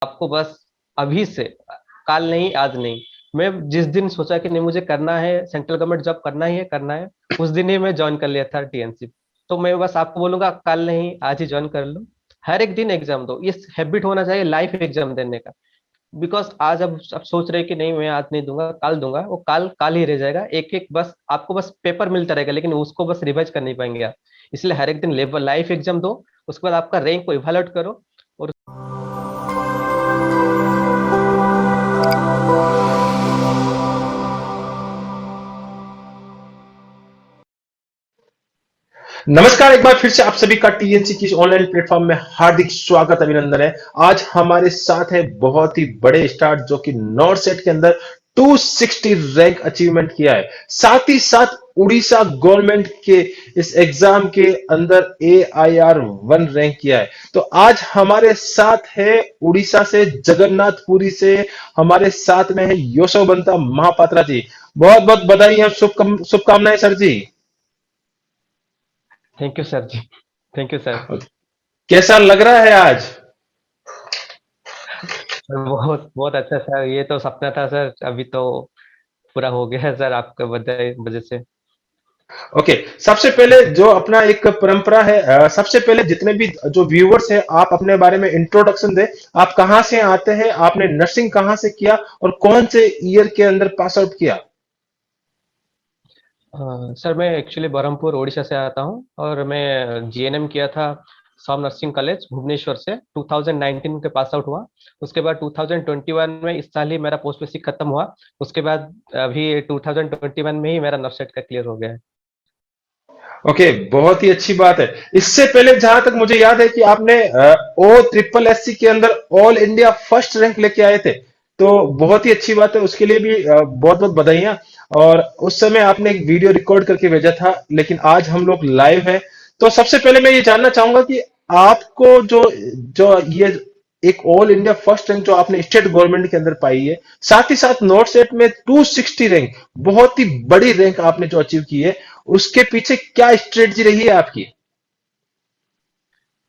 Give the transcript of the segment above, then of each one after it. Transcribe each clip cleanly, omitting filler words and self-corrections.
आपको बस अभी से, काल नहीं आज नहीं, मैं जिस दिन सोचा कि नहीं मुझे करना है, सेंट्रल गवर्नमेंट जॉब करना ही है करना है, उस दिन ही मैं ज्वाइन कर लिया था टीएनसी। तो मैं बस आपको बोलूंगा कल नहीं आज ही ज्वाइन कर लो। हर एक दिन एग्जाम दो, ये हैबिट होना चाहिए लाइफ एग्जाम देने का। बिकॉज आज अब सोच रहे कि नहीं मैं आज नहीं दूंगा कल दूंगा, वो काल काल ही रह जाएगा। एक एक बस आपको बस पेपर मिलता रहेगा लेकिन उसको बस रिवाइज कर नहीं पाएंगे आप। इसलिए हर एक दिन लेवल लाइफ एग्जाम दो, उसके बाद आपका रैंक को इवेलुएट करो। और नमस्कार, एक बार फिर से आप सभी का टीएनसी की ऑनलाइन प्लेटफॉर्म में हार्दिक स्वागत अभिनंदन है। आज हमारे साथ है बहुत ही बड़े स्टार जो कि नॉर्थ सेट के अंदर 260 रैंक अचीवमेंट किया है। साथ ही साथ उड़ीसा गवर्नमेंट के इस एग्जाम के अंदर AIR 1 रैंक किया है। तो आज हमारे साथ है उड़ीसा से, जगन्नाथपुरी से हमारे साथ में है यशोबंता महापात्रा जी। बहुत बहुत बधाई और शुभकामनाएं sir ji. Thank you sir ji. Thank you sir. कैसा लग रहा है आज? बहुत बहुत अच्छा सर, ये तो सपना था सर, अभी तो पूरा हो गया है सर आपके वजह वजह से। ओके, सबसे पहले जो अपना एक परंपरा है, सबसे पहले जितने भी जो व्यूअर्स हैं आप अपने बारे में इंट्रोडक्शन दें। आप कहां से आते हैं, आपने नर्सिंग कहां से किया और कौन से ईयर के अंदर पास आउट किया? सर मैं एक्चुअली बरहमपुर उड़ीसा से आता हूँ, और मैं जीएनएम किया था सॉम नर्सिंग कॉलेज भुवनेश्वर से। 2019 के पास आउट हुआ। उसके बाद 2021 में, इस साल ही मेरा पोस्ट बेसिक खत्म हुआ। उसके बाद अभी 2021 में ही मेरा नर्सेट का क्लियर हो गया है। ओके, बहुत ही अच्छी बात है। इससे पहले जहां तक मुझे याद है कि आपने ओ ट्रिपल एससी के अंदर ऑल इंडिया फर्स्ट रैंक लेके आए थे। तो बहुत ही अच्छी बात है, उसके लिए भी बहुत बहुत बधाइयां। और उस समय आपने एक वीडियो रिकॉर्ड करके भेजा था, लेकिन आज हम लोग लाइव हैं। तो सबसे पहले मैं ये जानना चाहूंगा कि आपको जो जो ये एक ऑल इंडिया फर्स्ट रैंक जो आपने स्टेट गवर्नमेंट के अंदर पाई है, साथ ही साथ नॉर्थ सेट में 260 रैंक, बहुत ही बड़ी रैंक आपने जो अचीव की है, उसके पीछे क्या स्ट्रेटजी रही है आपकी?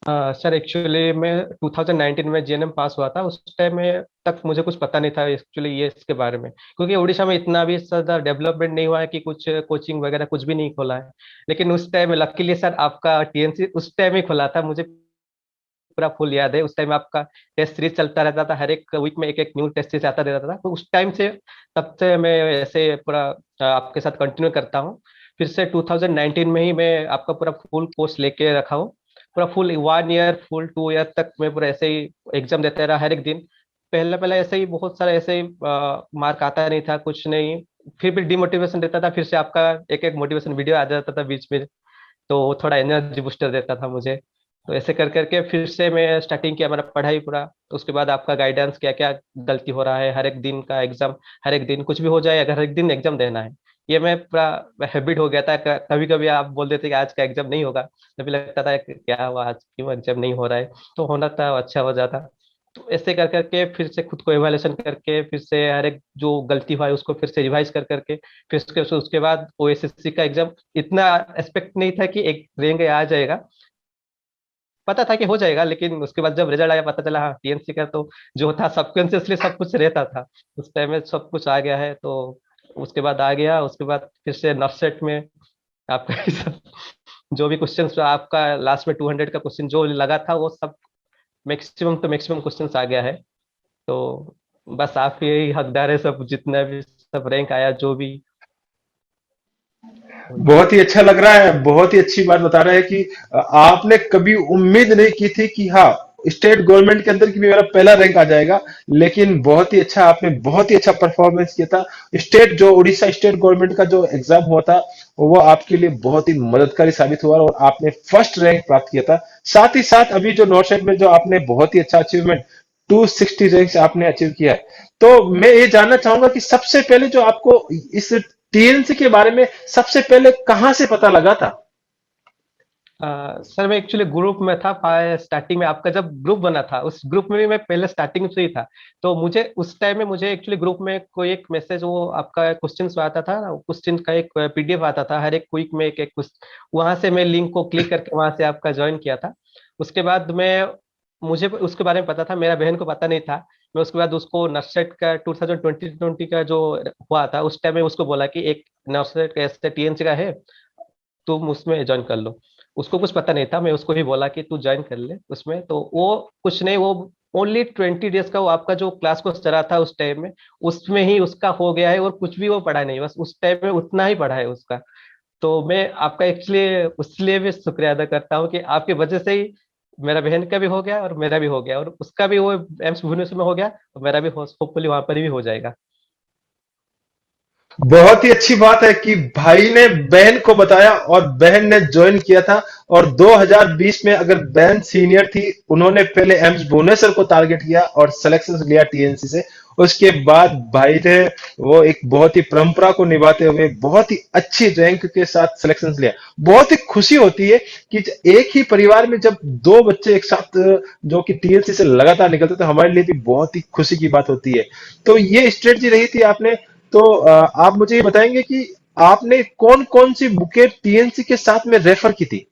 सर एक्चुअली मैं 2019 में जीएनएम पास हुआ था। उस टाइम में तक मुझे कुछ पता नहीं था एक्चुअली ये इसके बारे में, क्योंकि उड़ीसा में इतना भी ज़्यादा डेवलपमेंट नहीं हुआ है कि कुछ कोचिंग वगैरह कुछ भी नहीं खोला है। लेकिन उस टाइम लकीली सर आपका टीएनसी उस टाइम ही खुला था, मुझे पूरा फुल याद है। उस टाइम आपका टेस्ट सीरीज चलता रहता था, हर एक वीक में एक एक न्यू टेस्ट सीरीज आता रहता था। तो उस टाइम से, तब से मैं ऐसे पूरा आपके साथ कंटिन्यू करता हूँ। फिर से 2019 में ही मैं आपका पूरा फुल कोर्स लेके रखा हूँ। पूरा फुल 1 ईयर फुल 2 ईयर तक मैं पूरा ऐसे ही एग्जाम देते रहा हर एक दिन। पहले पहले ऐसे ही बहुत सारा ऐसे ही मार्क आता नहीं था कुछ नहीं। फिर भी डिमोटिवेशन रहता था, फिर से आपका एक एक मोटिवेशन वीडियो आ जाता था बीच में। तो वो थोड़ा एनर्जी बूस्टर देता था मुझे। तो ऐसे कर करके फिर से मैं स्टार्टिंग किया मेरा पढ़ाई पूरा। तो उसके बाद आपका गाइडेंस क्या क्या गलती हो रहा है, हर एक दिन का एग्जाम, हर एक दिन कुछ भी हो जाए अगर हर एक दिन एग्जाम देना है, ये मैं पूरा हैबिट हो गया था। कभी कभी आप बोल देते कि आज का एग्जाम नहीं होगा, तभी लगता था कि क्या हुआ आज क्यों एग्जाम नहीं हो रहा है। तो होना था अच्छा हो जाता। तो ऐसे कर करके फिर से खुद को एवेल्यूशन करके फिर से हर एक जो गलती हुआ है उसको फिर से रिवाइज कर करके फिर उसके बाद ओएसएससी का एग्जाम। इतना एक्सपेक्ट नहीं था कि एक रैंक आ जाएगा, पता था कि हो जाएगा, लेकिन उसके बाद जब रिजल्ट आया पता चला हाँ टीएनसी का तो जो था सबकॉन्शियसली सब कुछ रहता था। उस टाइम में सब कुछ आ गया है। तो उसके बाद आ गया, उसके बाद फिर से नर्सेट में आपका ये सब जो भी क्वेश्चन आपका लास्ट में 200 का क्वेश्चन जो लगा था वो सब मैक्सिमम तो मैक्सिमम क्वेश्चन आ गया है। तो बस आप यही हकदार है, सब जितना भी सब रैंक आया जो भी। बहुत ही अच्छा लग रहा है, बहुत ही अच्छी बात बता रहे हैं कि आपने कभी उम्मीद नहीं की थी कि हाँ, स्टेट गवर्नमेंट के अंदर कि भी मेरा पहला रैंक आ जाएगा। लेकिन बहुत ही अच्छा, आपने बहुत ही अच्छा परफॉर्मेंस किया था। स्टेट जो उड़ीसा स्टेट गवर्नमेंट का जो एग्जाम हुआ था, वो आपके लिए बहुत ही मददगारी साबित हुआ और आपने फर्स्ट रैंक प्राप्त किया था। साथ ही साथ अभी जो नॉर्थ साइड में जो आपने बहुत ही अच्छा अचीवमेंट 260 रैंक आपने अचीव किया है। तो मैं ये जानना चाहूंगा कि सबसे पहले जो आपको इस टीएनसी के बारे में सबसे पहले कहां से पता लगा था? सर मैं एक्चुअली ग्रुप में था। स्टार्टिंग में आपका जब ग्रुप बना था उस ग्रुप में भी मैं पहले स्टार्टिंग से ही था। तो मुझे उस टाइम में मुझे एक्चुअली ग्रुप में कोई एक मैसेज, वो आपका क्वेश्चन आता था, क्वेश्चन का एक पीडीएफ आता था हर एक क्विक में एक एक वहां से मैं लिंक को क्लिक करके वहां से आपका ज्वाइन किया था। उसके बाद मैं मुझे उसके बारे में पता था, मेरा बहन को पता नहीं था। मैं उसके बाद उसको नर्सेट का 2020 का जो हुआ था, उस टाइम में उसको बोला कि एक नर्सेट का ऐसे टीएनसी का है, तुम उसमें ज्वाइन कर लो। उसको कुछ पता नहीं था, मैं उसको ही बोला कि तू ज्वाइन कर ले उसमें। तो वो कुछ नहीं, वो ओनली 20 डेज का वो आपका जो क्लास कोर्स चला था उस टाइम में, उसमें ही उसका हो गया है, और कुछ भी वो पढ़ा नहीं, बस उस टाइम में उतना ही पढ़ा है उसका। तो मैं आपका एक्चुअली उसलिए भी शुक्रिया अदा करता हूँ कि आपकी वजह से ही मेरा बहन का भी हो गया और मेरा भी हो गया, और उसका भी वो एम्स भुवनेश्वर में हो गया, और मेरा भी होपफुली वहां पर भी हो जाएगा। बहुत ही अच्छी बात है कि भाई ने बहन को बताया और बहन ने ज्वाइन किया था। और 2020 में अगर बहन सीनियर थी, उन्होंने पहले एम्स भुवनेश्वर को टारगेट किया और सिलेक्शन लिया टीएनसी से। उसके बाद भाई ने वो एक बहुत ही परंपरा को निभाते हुए बहुत ही अच्छी रैंक के साथ सिलेक्शन लिया। बहुत ही खुशी होती है कि एक ही परिवार में जब दो बच्चे एक साथ जो कि टीएनसी से लगातार निकलते, तो हमारे लिए भी बहुत ही खुशी की बात होती है। तो ये स्ट्रेटजी रही थी आपने। तो आप मुझे ये बताएंगे कि आपने कौन कौन सी बुकें टीएनसी के साथ में रेफर की थी?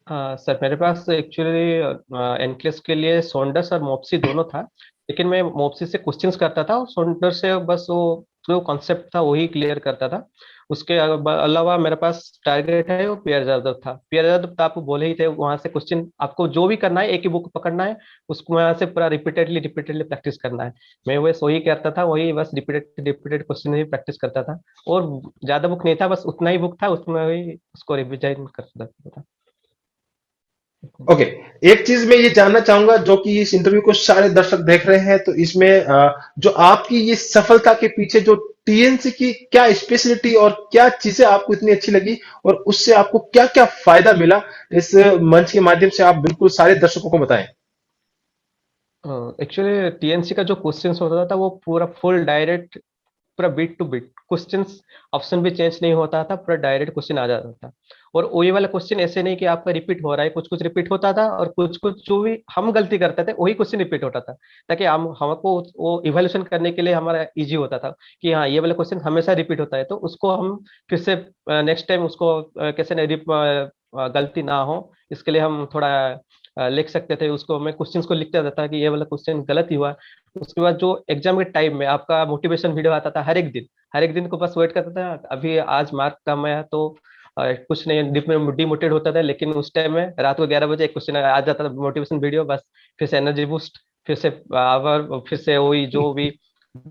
सर मेरे पास एक्चुअली एनकेएस के लिए सोंडर्स और मोप्सी दोनों था, लेकिन मैं मोप्सी से क्वेश्चंस करता था और सोंडर से बस वो जो कॉन्सेप्ट था वही क्लियर करता था। उसके अलावा मेरे पास टारगेट है वो पीयर जादव था। पीयर जादव तो आपको बोले ही थे, वहां से क्वेश्चन आपको जो भी करना है, एक ही बुक पकड़ना है, उसको वहां से पूरा रिपीटेडली रिपीटेडली प्रैक्टिस करना है। मैं बस वही करता था, वही बस रिपीटेड रिपीटेड क्वेश्चन ही प्रैक्टिस करता था। और ज्यादा बुक नहीं था, बस उतना ही बुक था, उसमें ही उसको रिविजन करता था। ओके। एक चीज मैं ये जानना चाहूंगा, जो कि इस इंटरव्यू को सारे दर्शक देख रहे हैं, तो इसमें जो आपकी ये सफलता के पीछे जो टीएनसी की क्या स्पेशलिटी और क्या चीजें आपको इतनी अच्छी लगी, और उससे आपको क्या क्या फायदा मिला, इस मंच के माध्यम से आप बिल्कुल सारे दर्शकों को बताएं। एक्चुअली टीएनसी का जो क्वेश्चंस होता था वो पूरा फुल डायरेक्ट, पूरा bit two bit questions, option भी चेंज नहीं होता था, पूरा डायरेक्ट क्वेश्चन आ जाता था। और वही वाला क्वेश्चन ऐसे नहीं कि आपका रिपीट हो रहा है, कुछ कुछ रिपीट होता था, और कुछ कुछ जो भी हम गलती करते थे वही क्वेश्चन रिपीट होता था, ताकि हम हमको वो इवैल्यूएशन करने के लिए हमारा इजी होता था कि हाँ ये वाला क्वेश्चन हमेशा रिपीट होता है, तो उसको हम फिर से नेक्स्ट टाइम उसको कैसे गलती ना हो, इसके लिए हम थोड़ा लिख सकते थे उसको। मैं क्वेश्चंस को लिखता रहता था कि ये वाला क्वेश्चन गलत ही हुआ। उसके बाद जो एग्जाम के टाइम में आपका मोटिवेशन वीडियो आता था हर एक दिन, हर एक दिन को बस वेट करता था, अभी आज मार्क कम है तो कुछ नहीं डिमोटिवेट होता था, लेकिन उस टाइम में रात को 11 बजे एक क्वेश्चन आ जाता था मोटिवेशन वीडियो, बस फिर से एनर्जी बूस्ट, फिर से आवर, फिर से वही जो भी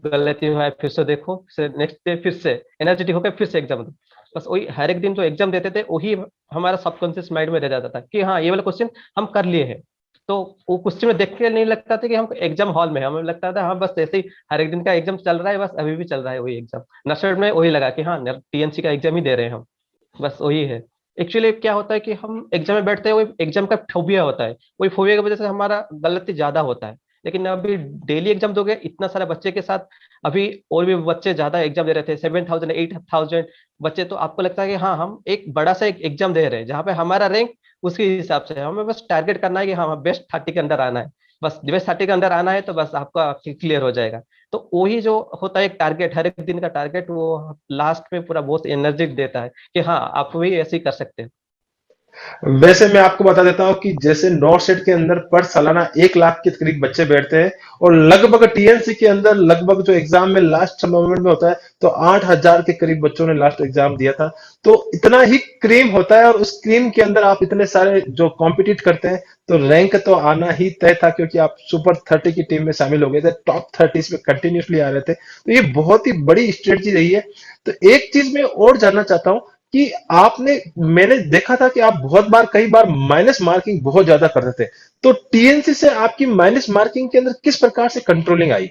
गलती हुआ है फिर से देखो, फिर नेक्स्ट डे फिर से एनर्जेटिक होकर फिर से एग्जाम दो। बस वही हर एक दिन जो एग्जाम देते थे वही हमारा सबकॉन्शियस माइंड में रह जाता था कि हाँ ये वाला क्वेश्चन हम कर लिए हैं। तो वो क्वेश्चन में देख के नहीं लगता था कि हम एग्जाम हॉल में हैं, हमें लगता था हाँ बस ऐसे ही हर एक दिन का एग्जाम चल रहा है, बस अभी भी चल रहा है वही एग्जाम। नशर में वही लगा कि हाँ टीएनसी का एग्जाम ही दे रहे हैं हम, बस वही है। एक्चुअली क्या होता है कि हम एग्जाम में बैठते हैं, वही एग्जाम का फोबिया होता है, वही फोबिया की वजह से हमारा गलती ज्यादा होता है। लेकिन अभी डेली एग्जाम दोगे इतना सारे बच्चे के साथ, अभी और भी बच्चे ज्यादा एग्जाम दे रहे थे, 7,000 8,000 बच्चे, तो आपको लगता है कि हाँ हम एक बड़ा सा एक एग्जाम दे रहे हैं जहाँ पे हमारा रैंक उसके हिसाब से है। हमें बस टारगेट करना है कि हाँ बेस्ट 30 के अंदर आना है, बस बेस्ट 30 के अंदर आना है तो बस आपका क्लियर हो जाएगा। तो वही जो होता है एक टारगेट, हर एक दिन का टारगेट, वो लास्ट में पूरा बहुत एनर्जी देता है कि हाँ आप भी ऐसे ही कर सकते हैं। वैसे मैं आपको बता देता हूं कि जैसे नॉर्थ सेट के अंदर पर सालाना 1 लाख के करीब बच्चे बैठते हैं, और लगभग टीएनसी के अंदर लगभग जो एग्जाम में लास्ट मोमेंट में होता है, तो 8,000 के करीब बच्चों ने लास्ट एग्जाम दिया था। तो इतना ही क्रीम होता है, और उस क्रीम के अंदर आप इतने सारे जो कॉम्पिटिट करते हैं, तो रैंक तो आना ही तय था, क्योंकि आप सुपर 30 की टीम में शामिल हो गए थे, टॉप 30 में कंटिन्यूसली आ रहे थे। तो ये बहुत ही बड़ी स्ट्रेटजी रही है। तो एक चीज मैं और जानना चाहता हूं कि आपने, मैंने देखा था कि आप बहुत बार, कई बार माइनस मार्किंग बहुत ज्यादा करते थे। तो टीएनसी से आपकी माइनस मार्किंग के अंदर किस प्रकार से कंट्रोलिंग आई?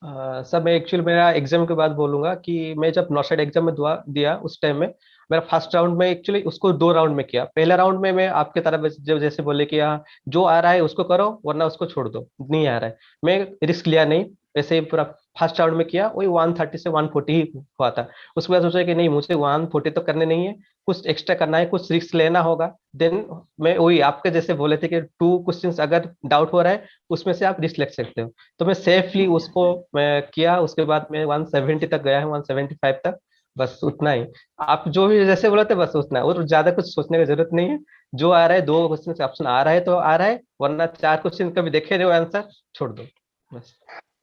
सर मैं एक्चुअली मेरा एग्जाम के बाद बोलूंगा कि मैं जब नौशेड एग्जाम में दुआ दिया उस टाइम में, मेरा फर्स्ट राउंड में एक्चुअली उसको 2 राउंड में किया। पहले राउंड में मैं आपके तरफ जब जैसे बोले कि हाँ जो आ रहा है उसको करो वरना उसको छोड़ दो, नहीं आ रहा है, मैं रिस्क लिया नहीं, ऐसे ही पूरा फर्स्ट राउंड में किया, वही 130 से 140 ही हुआ था। उसके बाद सोचा कि नहीं मुझे 140 तो करने नहीं है, कुछ एक्स्ट्रा करना है, कुछ रिस्क लेना होगा। देन मैं वही आपके जैसे बोले थे कि 2 क्वेश्चंस अगर डाउट हो रहा है उसमें से आप रिस्क ले सकते हो, तो मैं सेफली उसको मैं किया। उसके बाद मैं 170 तक गया है, 175 तक। बस उतना ही। आप जो भी जैसे बोला था बस उतना, और ज्यादा कुछ सोचने की जरूरत नहीं है। जो आ रहा है, 2 क्वेश्चन से ऑप्शन आ रहा है तो आ रहा है, वरना 4 क्वेश्चन कभी देखे रहे हो आंसर, छोड़ दो बस।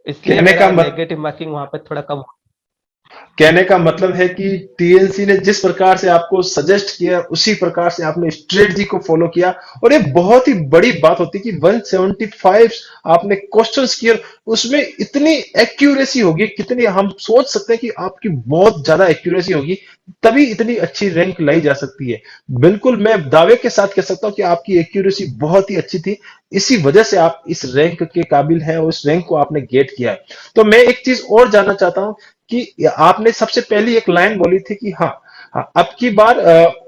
इसलिए कहने का मेरा मत नेगेटिव मार्किंग वहां पे थोड़ा कम। कहने का मतलब है कि टीएनसी ने जिस प्रकार से आपको सजेस्ट किया उसी प्रकार से आपने स्ट्रेटजी को फॉलो किया। और ये बहुत ही बड़ी बात होती है कि 175 आपने क्वेश्चंस किए, उसमें इतनी एक्यूरेसी होगी, कितनी हम सोच सकते हैं कि आपकी बहुत ज्यादा एक्यूरेसी होगी, तभी इतनी अच्छी रैंक लाई जा सकती है। बिल्कुल मैं दावे के साथ कह सकता हूं कि आपकी एक्यूरेसी बहुत ही अच्छी थी, इसी वजह से आप इस रैंक के काबिल हैं और उस रैंक को आपने गेट किया है। तो मैं एक चीज और जानना चाहता हूं कि आपने सबसे पहली एक लाइन बोली थी कि हाँ, हाँ अब की बार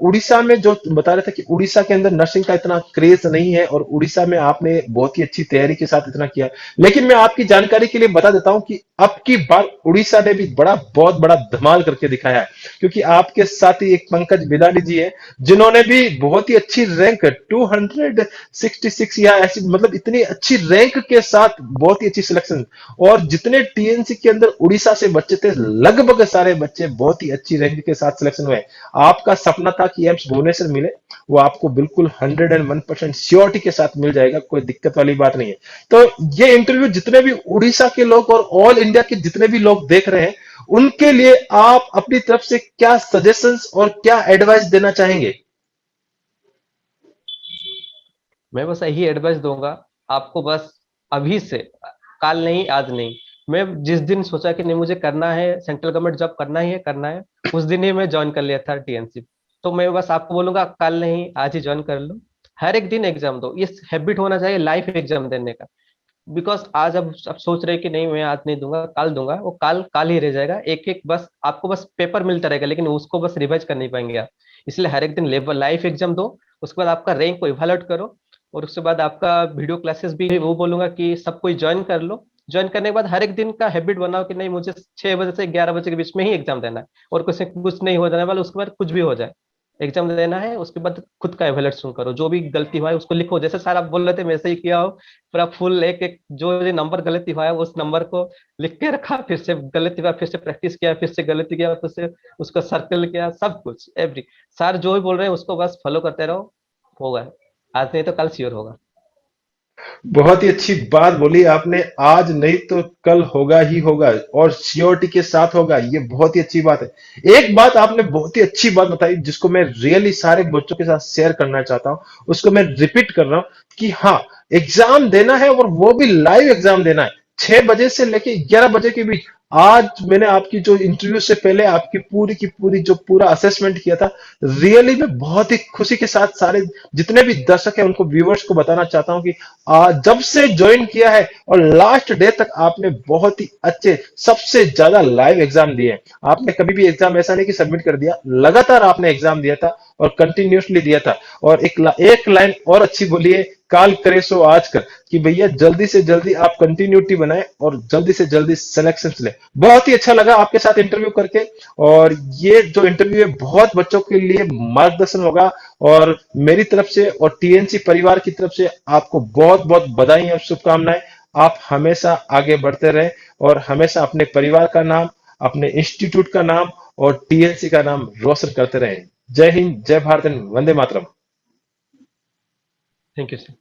उड़ीसा में जो बता रहे थे कि उड़ीसा के अंदर नर्सिंग का इतना क्रेज नहीं है, और उड़ीसा में आपने बहुत ही अच्छी तैयारी के साथ इतना किया। लेकिन मैं आपकी जानकारी के लिए बता देता हूं कि अब की बार उड़ीसा ने भी बहुत बड़ा धमाल करके दिखाया है, क्योंकि आपके साथ ही एक पंकज बिदानी जी है, जिन्होंने भी बहुत ही अच्छी रैंक 266 या ऐसी मतलब इतनी अच्छी रैंक के साथ बहुत ही अच्छी सिलेक्शन। और जितने टीएनसी के अंदर उड़ीसा से बच्चे थे, लगभग सारे बच्चे बहुत ही अच्छी रैंक के साथ सिलेक्शन हुए। आपका सपना था कि एम्स भुवनेश्वर मिले, वो आपको बिल्कुल 101% श्योरिटी के साथ मिल जाएगा, कोई दिक्कत वाली बात नहीं है। तो ये इंटरव्यू जितने भी उड़ीसा के लोग और ऑल इंडिया के जितने भी लोग देख रहे हैं, उनके लिए आप अपनी तरफ से क्या सजेशंस और क्या एडवाइस देना चाहेंगे? मैं बस यही एडवाइस दूंगा आपको, बस अभी से, कल नहीं, आज नहीं। मैं जिस दिन सोचा कि नहीं मुझे करना है, सेंट्रल गवर्नमेंट जॉब करना ही है, करना है, उस दिन ही मैं ज्वाइन कर लिया था टीएनसी। तो मैं बस आपको बोलूंगा, कल नहीं आज ही ज्वाइन कर लो। हर एक दिन एग्जाम दो, ये हैबिट होना चाहिए लाइफ एग्जाम देने का। बिकॉज आज अब सोच रहे हैं कि नहीं मैं आज नहीं दूंगा, कल दूंगा, वो कल कल ही रह जाएगा। एक एक बस आपको बस पेपर मिलता रहेगा, लेकिन उसको बस रिवाइज कर नहीं पाएंगे आप। इसलिए हर एक दिन लेवल लाइफ एग्जाम दो। उसके बाद आपका रैंक को इवेलुएट करो। और उसके बाद आपका वीडियो क्लासेस भी वो बोलूंगा कि सब कोई ज्वाइन कर लो। ज्वाइन करने के बाद हर एक दिन का हैबिट बनाओ कि नहीं मुझे 6 बजे से 11 बजे के बीच में ही एग्जाम देना है, और कुछ नहीं हो जाने वाला, उसके बाद कुछ भी हो जाए एग्जाम देना है। उसके बाद खुद का एवेल्यूएशन करो, जो भी गलती हुआ है उसको लिखो, जैसे सर आप बोल रहे थे वैसे ही किया हो। पूरा फुल एक एक जो ये नंबर गलती हुआ है उस नंबर को लिख के रखा, फिर से गलती हुआ फिर से प्रैक्टिस किया, फिर से गलती किया, फिर से उसको सर्कल किया, सब कुछ एवरी। सर जो भी बोल रहे हैं उसको बस फॉलो करते रहो, होगा। आज नहीं तो कल श्योर होगा। बहुत ही अच्छी बात बोली आपने, आज नहीं तो कल होगा ही होगा, और श्योरिटी के साथ होगा, ये बहुत ही अच्छी बात है। एक बात आपने बहुत ही अच्छी बात बताई जिसको मैं रियली सारे बच्चों के साथ शेयर करना चाहता हूं, उसको मैं रिपीट कर रहा हूं कि हाँ, एग्जाम देना है और वो भी लाइव एग्जाम देना है, 6 बजे से लेके 11 बजे के बीच। आज मैंने आपकी जो इंटरव्यू से पहले आपकी पूरी की पूरी जो पूरा असेसमेंट किया था, रियली मैं बहुत ही खुशी के साथ सारे जितने भी दर्शक हैं उनको, व्यूवर्स को बताना चाहता हूं कि जब से ज्वाइन किया है और लास्ट डे तक आपने बहुत ही अच्छे, सबसे ज्यादा लाइव एग्जाम दिए हैं। आपने कभी भी एग्जाम ऐसा नहीं कि सबमिट कर दिया, लगातार आपने एग्जाम दिया था और कंटिन्यूसली दिया था। और एक लाइन और अच्छी बोली है, काल करे सो आज कर, कि भैया जल्दी से जल्दी आप कंटिन्यूटी बनाए और जल्दी से जल्दी सिलेक्शन ले। बहुत ही अच्छा लगा आपके साथ इंटरव्यू करके, और ये जो इंटरव्यू है बहुत बच्चों के लिए मार्गदर्शन होगा। और मेरी तरफ से और टीएनसी परिवार की तरफ से आपको बहुत बहुत बधाई और शुभकामनाएं। आप हमेशा आगे बढ़ते रहें और हमेशा अपने परिवार का नाम, अपने इंस्टीट्यूट का नाम और टीएनसी का नाम रोशन करते रहें। जय हिंद, जय Bharat and Vande Mataram. Thank you sir.